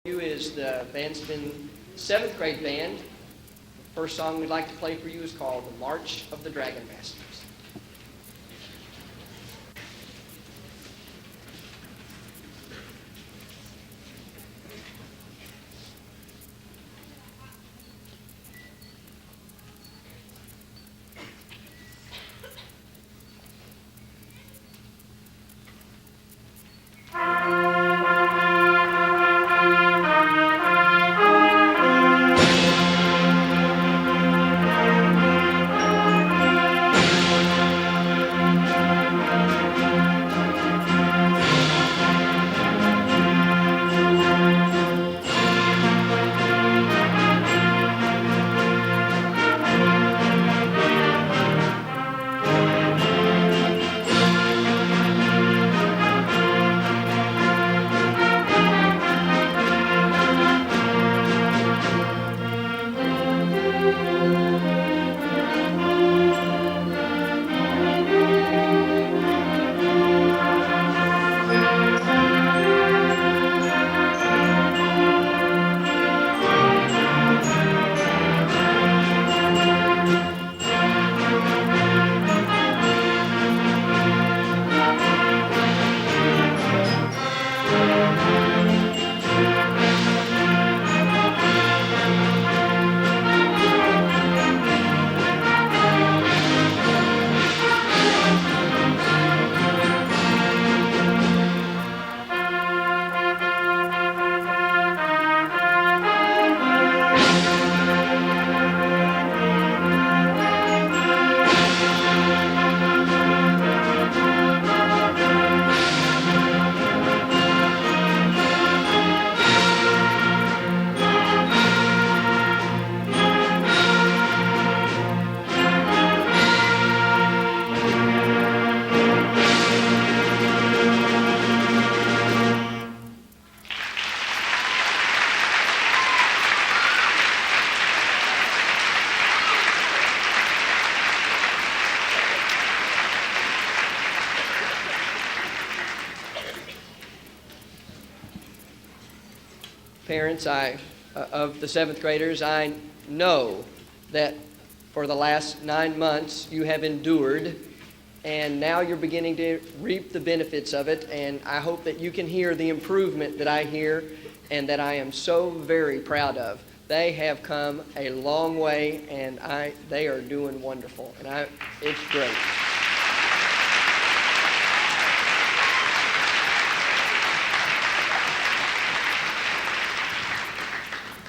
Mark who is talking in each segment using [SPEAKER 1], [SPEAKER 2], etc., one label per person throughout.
[SPEAKER 1] You is the Vanston 7th grade band. First song we'd like to play for you is called The March of the Dragon Masters. Parents of the 7th graders, I know that for the last 9 months you have endured, and now you're beginning to reap the benefits of it, and I hope that you can hear the improvement that I hear and that I am so very proud of. They have come a long way, and they are doing wonderful, and it's great.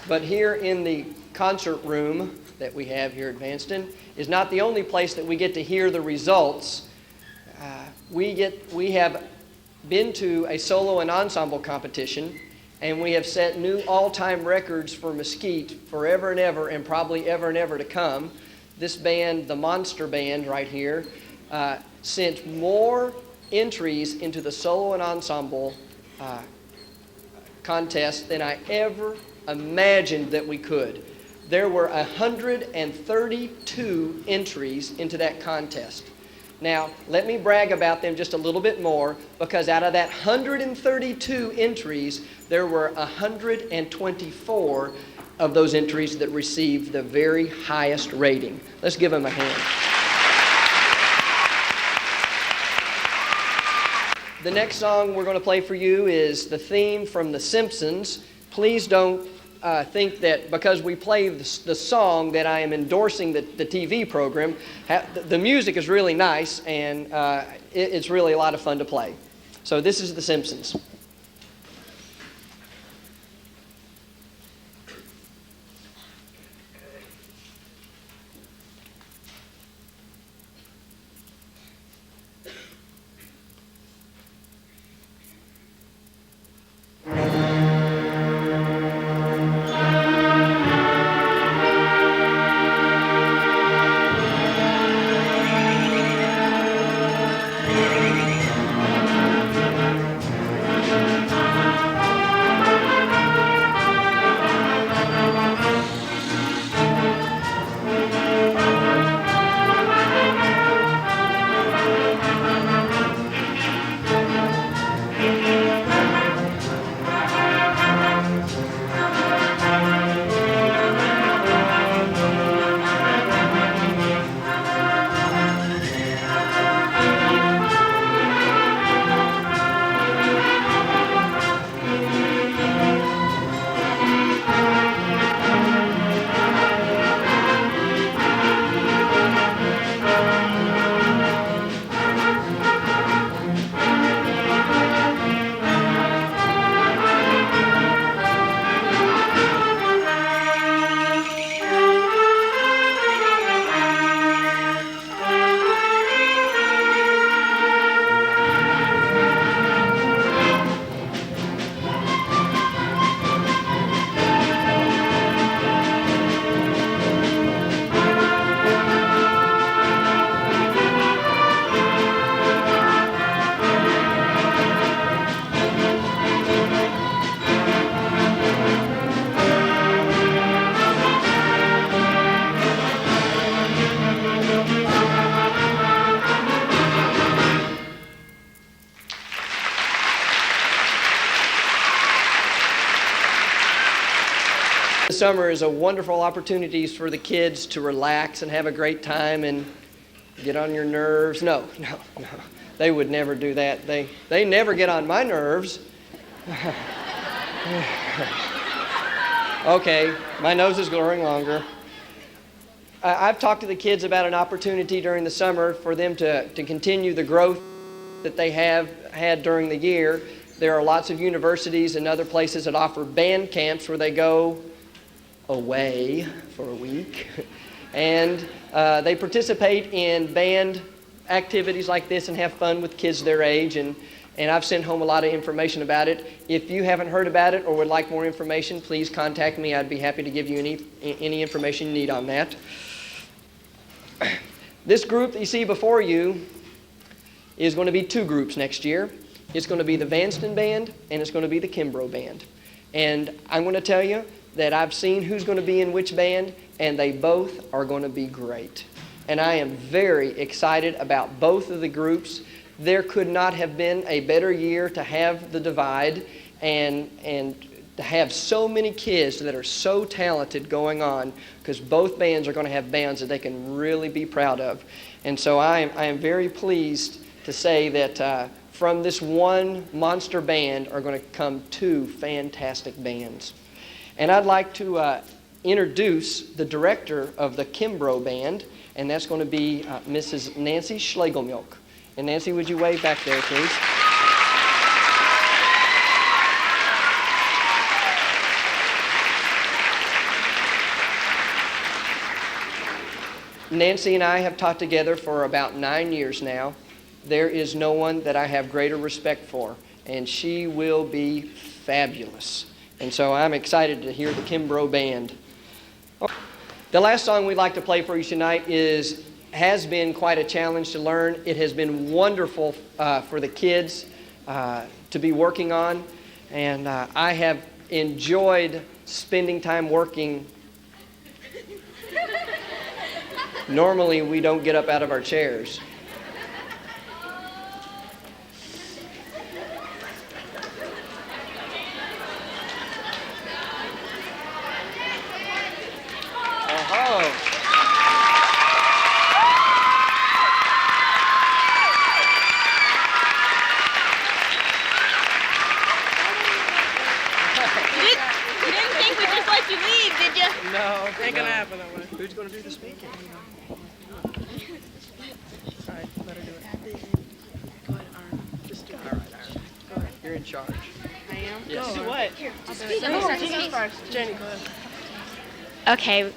[SPEAKER 1] But here in the concert room that we have here at Vanston is not the only place that we get to hear the results. We have been to a solo and ensemble competition, and we have set new all-time records for Mesquite forever and ever, and probably ever and ever to come. This band, the Monster Band right here, sent more entries into the solo and ensemble contest than I ever imagined that we could. There were 132 entries into that contest. Now, let me brag about them just a little bit more, because out of that 132 entries, there were 124 of those entries that received the very highest rating. Let's give them a hand. The next song we're going to play for you is the theme from The Simpsons. Please don't think that because we play the song that I am endorsing the TV program. The music is really nice, and it's really a lot of fun to play. So this is The Simpsons. Summer is a wonderful opportunity for the kids to relax and have a great time and get on your nerves. No. They would never do that. They never get on my nerves. Okay, my nose is growing longer. I've talked to the kids about an opportunity during the summer for them to continue the growth that they have had during the year. There are lots of universities and other places that offer band camps where they go away for a week. And they participate in band activities like this and have fun with kids their age. And I've sent home a lot of information about it. If you haven't heard about it or would like more information, please contact me. I'd be happy to give you any information you need on that. This group that you see before you is going to be two groups next year. It's going to be the Vanston Band and it's going to be the Kimbrough Band. And I'm going to tell you that I've seen who's going to be in which band, and they both are going to be great. And I am very excited about both of the groups. There could not have been a better year to have the divide and to have so many kids that are so talented going on, because both bands are going to have bands that they can really be proud of. And so I am very pleased to say that from this one monster band are going to come two fantastic bands. And I'd like to introduce the director of the Kimbrough Band, and that's going to be Mrs. Nancy Schlegelmilk. And Nancy, would you wave back there, please? Nancy and I have taught together for about 9 years now. There is no one that I have greater respect for, and she will be fabulous. And so I'm excited to hear the Kimbrough Band. The last song we'd like to play for you tonight has been quite a challenge to learn. It has been wonderful for the kids to be working on, and I have enjoyed spending time working. Normally, we don't get up out of our chairs.
[SPEAKER 2] No, ain't gonna happen that way.
[SPEAKER 1] Who's going to do the speaking?
[SPEAKER 2] All right, let her do it. Go ahead, Arn. Just do it.
[SPEAKER 1] All right. Go ahead. You're in charge.
[SPEAKER 2] I am?
[SPEAKER 1] Yes.
[SPEAKER 2] Do what? Here. Jenny first. Jenny, go ahead.
[SPEAKER 3] Okay,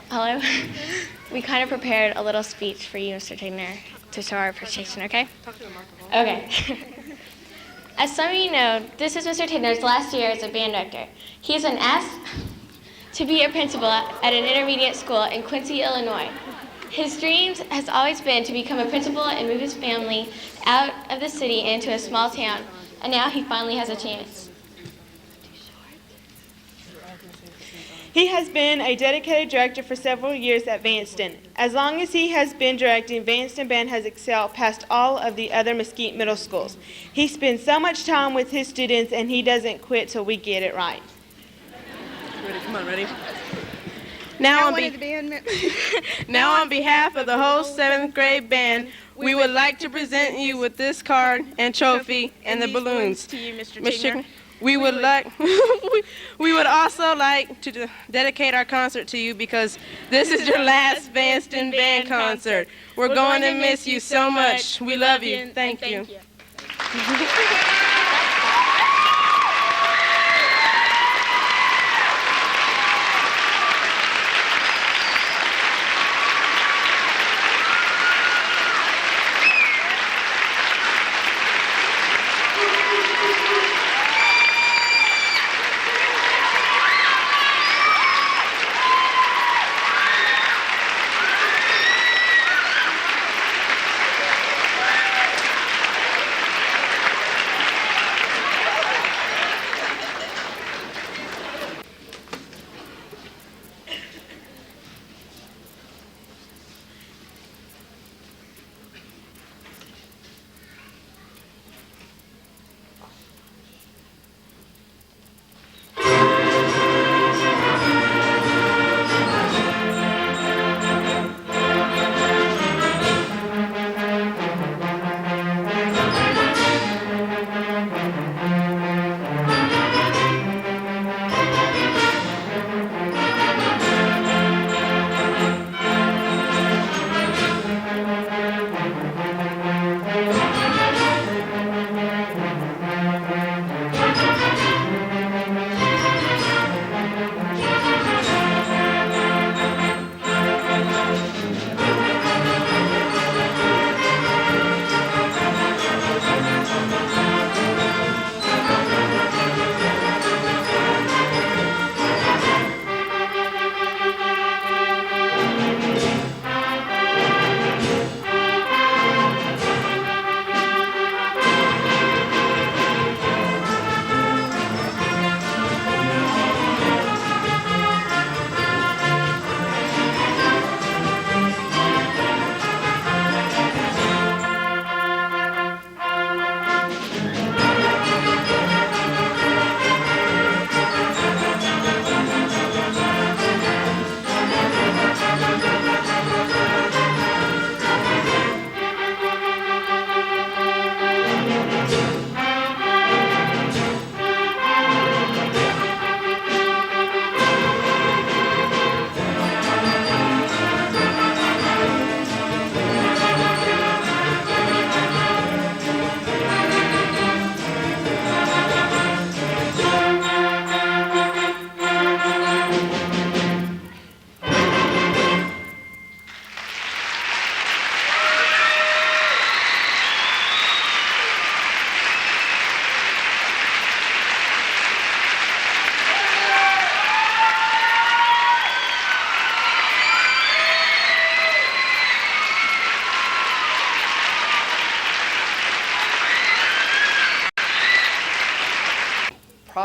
[SPEAKER 3] hello. We kind of prepared a little speech for you, Mr. Tignor, to show our appreciation, okay?
[SPEAKER 2] Talk to the microphone.
[SPEAKER 3] Okay. As some of you know, this is Mr. Tignor's last year as a band director. He has been asked to be a principal at an intermediate school in Quincy, Illinois. His dreams has always been to become a principal and move his family out of the city and into a small town, and now he finally has a chance.
[SPEAKER 4] He has been a dedicated director for several years at Vanston. As long as he has been directing, Vanston Band has excelled past all of the other Mesquite middle schools. He spends so much time with his students, and he doesn't quit till we get it right.
[SPEAKER 2] Ready? Come on, ready?
[SPEAKER 5] Now on behalf of the whole 7th grade band, we would like to present you with this card and trophy and the balloons.
[SPEAKER 4] To you, Mr.
[SPEAKER 5] Mr.
[SPEAKER 4] Tignor.
[SPEAKER 5] We would also like to dedicate our concert to you because this is your last Vanston Band concert. We're going to miss you so much. We love you. Thank you.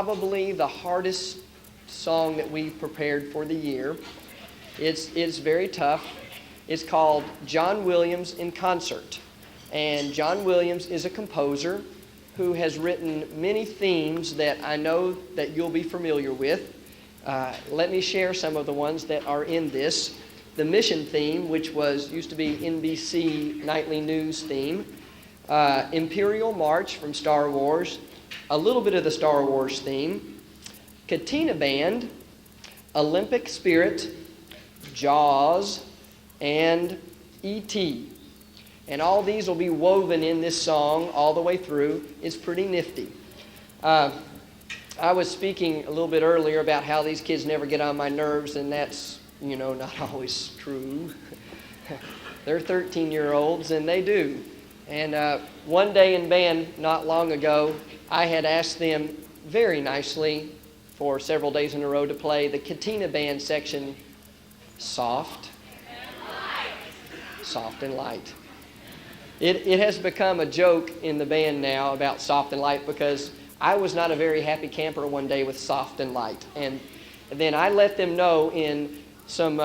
[SPEAKER 1] probably the hardest song that we prepared for the year. It's very tough. It's called John Williams in Concert. And John Williams is a composer who has written many themes that I know that you'll be familiar with. Let me share some of the ones that are in this. The mission theme, which used to be NBC Nightly News theme. Imperial March from Star Wars. A little bit of the Star Wars theme. Katina Band. Olympic Spirit. Jaws. And E.T. And all these will be woven in this song all the way through. It's pretty nifty. I was speaking a little bit earlier about how these kids never get on my nerves, and that's, not always true. They're 13-year-olds, and they do. And one day in band, not long ago, I had asked them very nicely for several days in a row to play the Katina Band section soft and light. It has become a joke in the band now about soft and light because I was not a very happy camper one day with soft and light. And then I let them know in some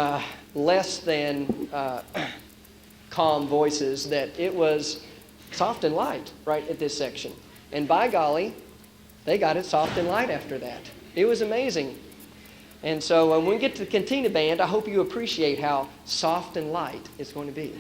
[SPEAKER 1] less than calm voices that it was soft and light right at this section. And by golly, they got it soft and light after that. It was amazing. And so when we get to the Cantina Band, I hope you appreciate how soft and light it's going to be.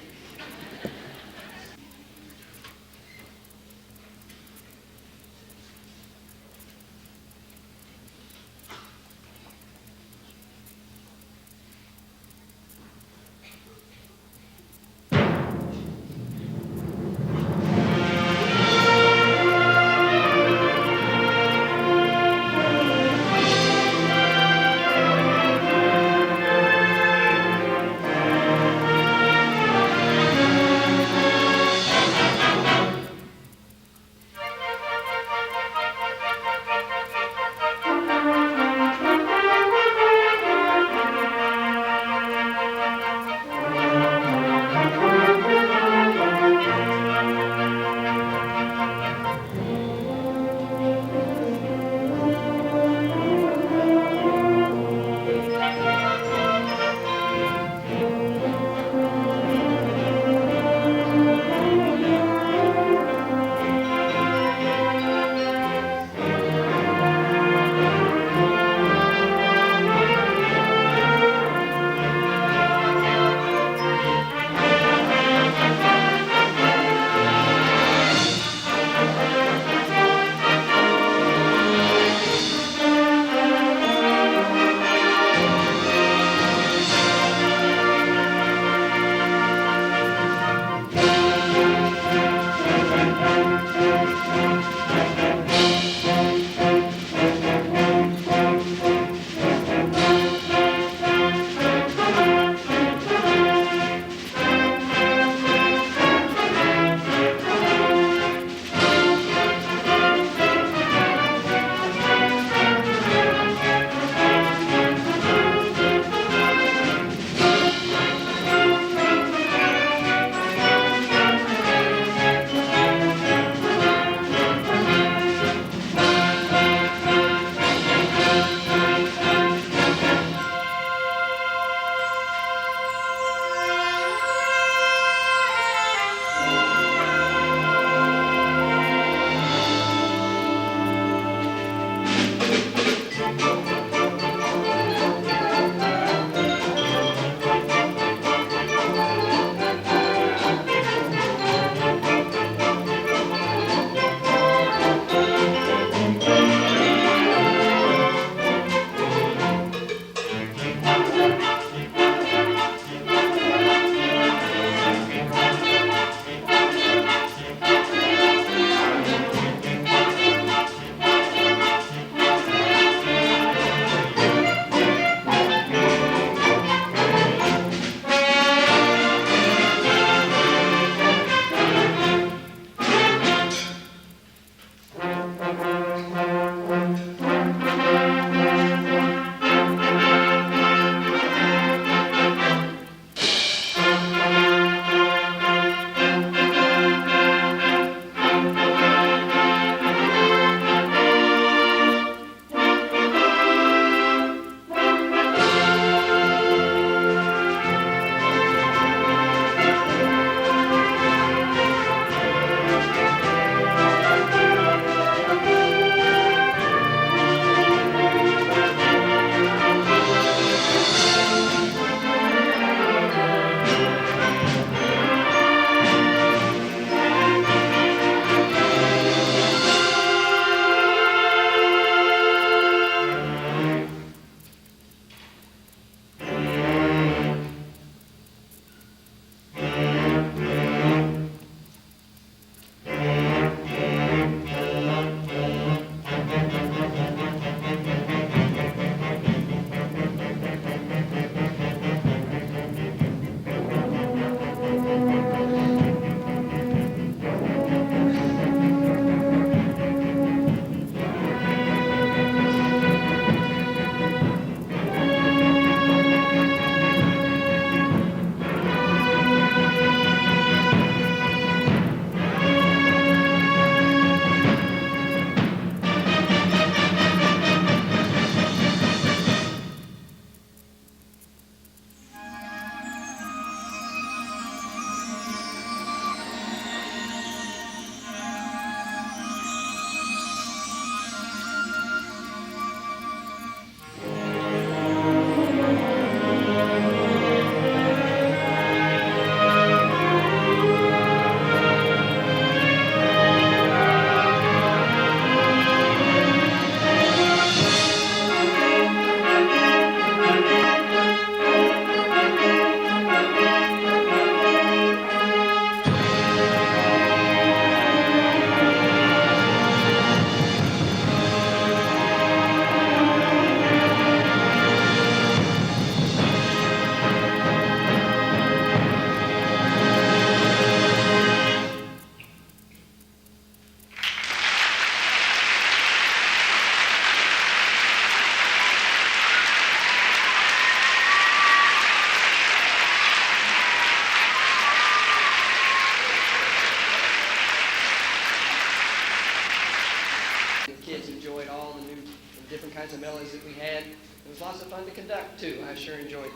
[SPEAKER 1] lots of fun to conduct too. I sure enjoyed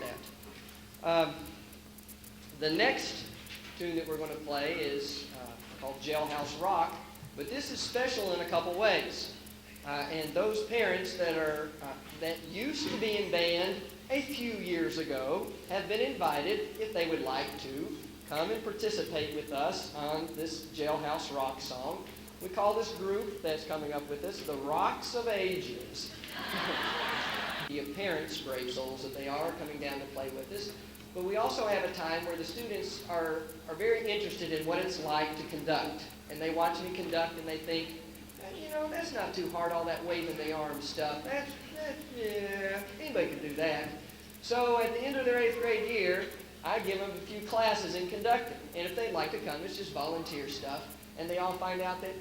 [SPEAKER 1] that. The next tune that we're going to play is called Jailhouse Rock, but this is special in a couple ways. And those parents that used to be in band a few years ago have been invited, if they would like to, come and participate with us on this Jailhouse Rock song. We call this group that's coming up with us the Rocks of Ages. The parents, brave souls that they are, coming down to play with us. But we also have a time where the students are very interested in what it's like to conduct. And they watch me conduct and they think, that's not too hard, all that waving the arm stuff. Yeah, anybody can do that. So at the end of their 8th grade year, I give them a few classes in conducting. And if they'd like to come, it's just volunteer stuff. And they all find out that,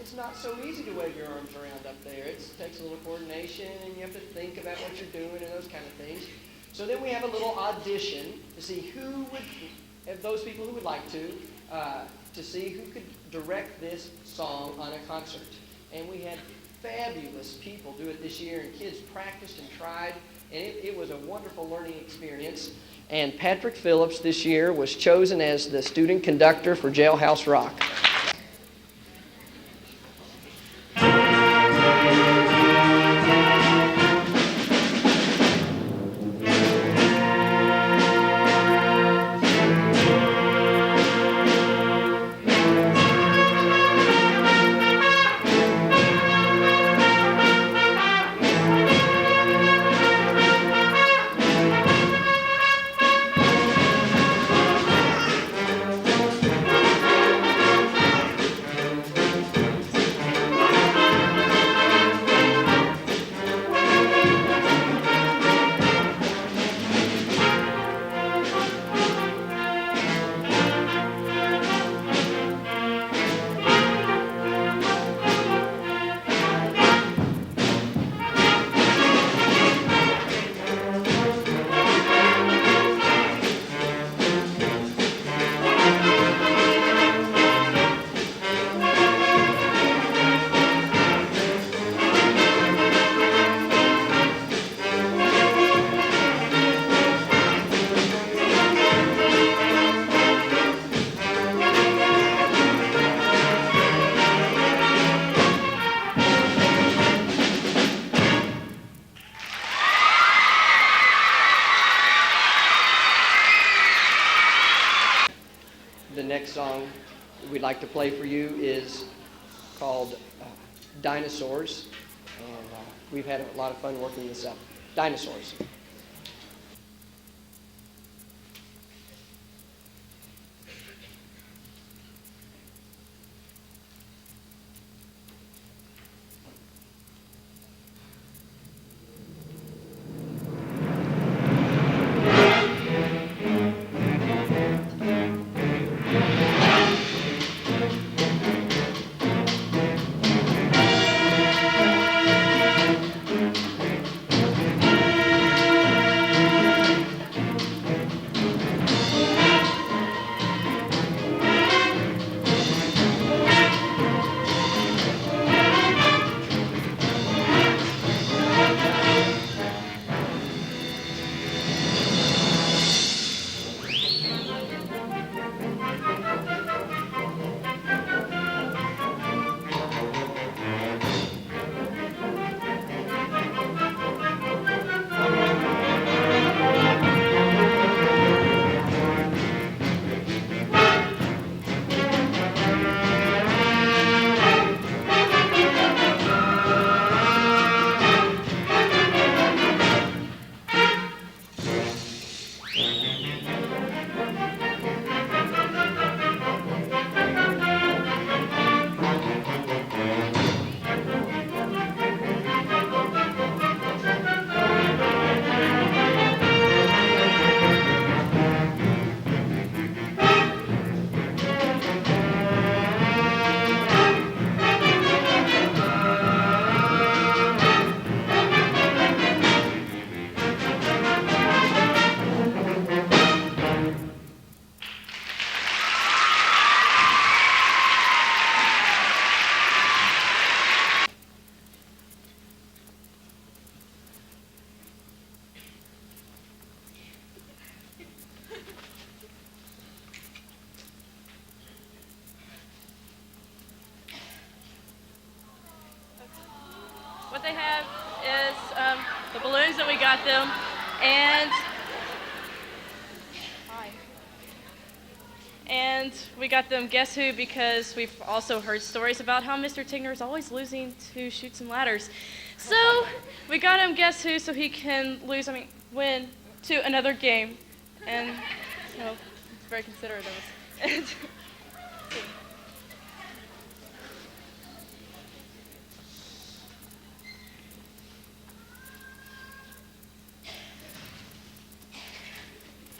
[SPEAKER 1] it's not so easy to wave your arms around up there. It takes a little coordination, and you have to think about what you're doing and those kind of things. So then we have a little audition to see of those people who would like to see who could direct this song on a concert. And we had fabulous people do it this year, and kids practiced and tried, and it was a wonderful learning experience. And Patrick Phillips this year was chosen as the student conductor for Jailhouse Rock. The next song we'd like to play for you is called Dinosaurs, and we've had a lot of fun working this up. Dinosaurs.
[SPEAKER 6] balloons that we got them. And we got them Guess Who because we've also heard stories about how Mr. Tignor is always losing to Chutes and Ladders. So we got him Guess Who so he can win to another game. And so it's very considerate of us.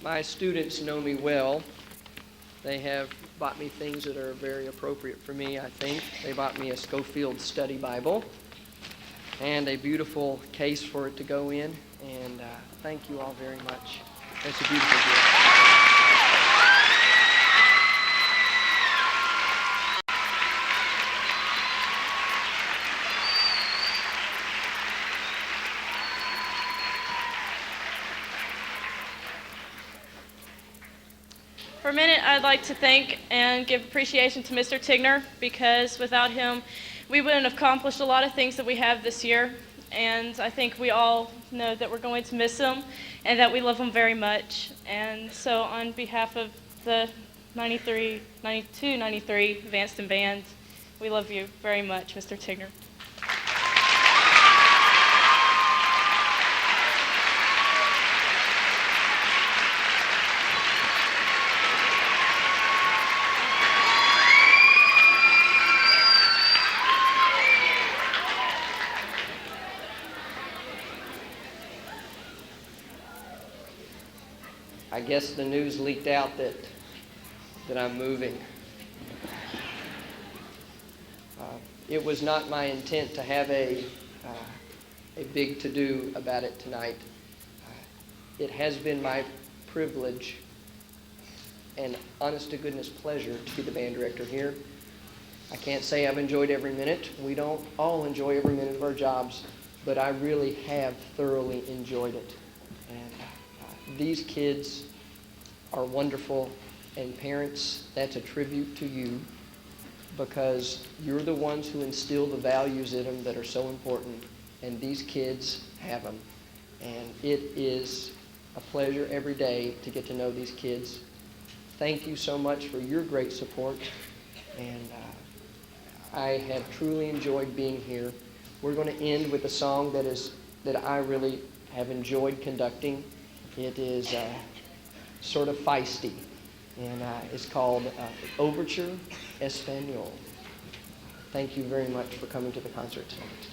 [SPEAKER 1] My students know me well. They have bought me things that are very appropriate for me, I think. They bought me a Schofield Study Bible and a beautiful case for it to go in. And thank you all very much. It's a beautiful gift.
[SPEAKER 6] For a minute, I'd like to thank and give appreciation to Mr. Tignor because without him, we wouldn't have accomplished a lot of things that we have this year. And I think we all know that we're going to miss him and that we love him very much. And so on behalf of the 92, 93 Vanston Band, we love you very much, Mr. Tignor.
[SPEAKER 1] I guess the news leaked out that I'm moving. It was not my intent to have a big to-do about it tonight. It has been my privilege and honest-to-goodness pleasure to be the band director here. I can't say I've enjoyed every minute. We don't all enjoy every minute of our jobs, but I really have thoroughly enjoyed it. And these kids are wonderful, and parents, that's a tribute to you because you're the ones who instill the values in them that are so important, and these kids have them. And it is a pleasure every day to get to know these kids. Thank you so much for your great support, and I have truly enjoyed being here. We're going to end with a song that I really have enjoyed conducting. It is sort of feisty, and it's called Overture Espanol. Thank you very much for coming to the concert tonight.